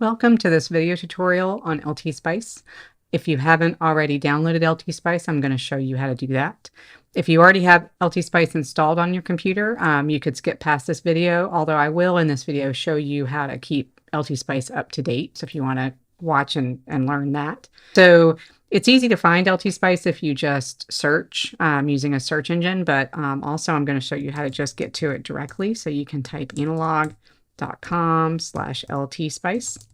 Welcome to this video tutorial on LTspice. If you haven't already downloaded LTspice, I'm going to show you how to do that. If you already have LTspice installed on your computer, you could skip past this video, although I will in this video show you how to keep LTspice up to date. So if you want to watch and learn that. So it's easy to find LTspice if you just search using a search engine, but also I'm going to show you how to just get to it directly. So you can type analog.com/LTspice.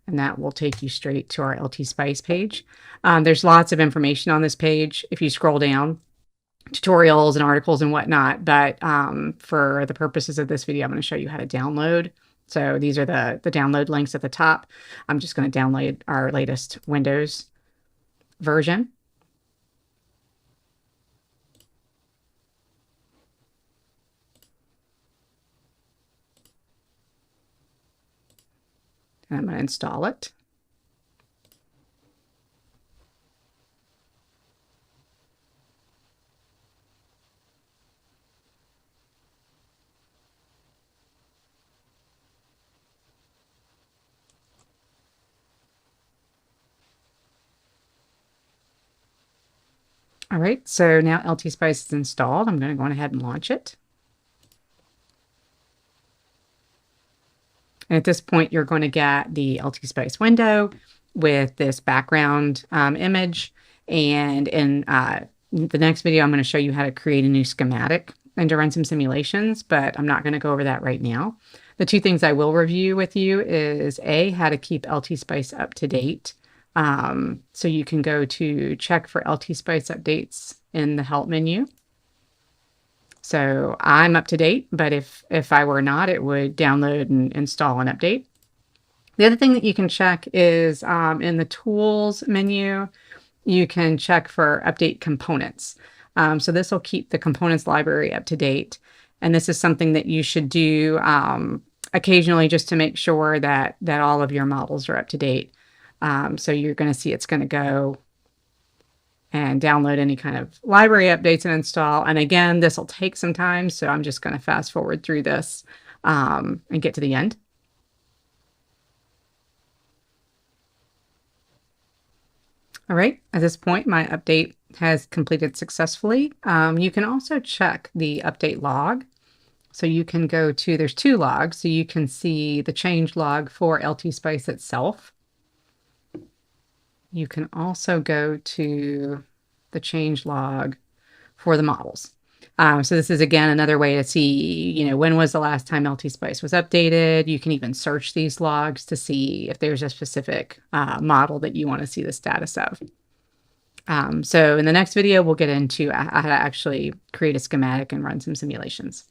And that will take you straight to our LTspice page. There's lots of information on this page if you scroll down, tutorials and articles and whatnot. But for the purposes of this video, I'm going to show you how to download. So these are the download links at the top. I'm just going to download our latest Windows version. And I'm going to install it. All right, so now LTspice is installed. I'm going to go ahead and launch it. And at this point, you're going to get the LTspice window with this background image. And in the next video, I'm going to show you how to create a new schematic and to run some simulations, but I'm not going to go over that right now. The two things I will review with you is A, how to keep LTspice up to date. So you can go to check for LTspice updates in the help menu. So I'm up to date, but if I were not, it would download and install and update. The other thing that you can check is in the tools menu, you can check for update components. So this will keep the components library up to date. And this is something that you should do occasionally just to make sure that all of your models are up to date. So you're going to see it's going to go and download any kind of library updates and install. And again, this will take some time, so I'm just going to fast forward through this and get to the end. All right, at this point, my update has completed successfully. You can also check the update log. So you can go to, there's two logs, so you can see the change log for LTspice itself. You can also go to the change log for the models. So this is, again, another way to see, when was the last time LTspice was updated. You can even search these logs to see if there's a specific model that you want to see the status of. So in the next video, we'll get into how to actually create a schematic and run some simulations.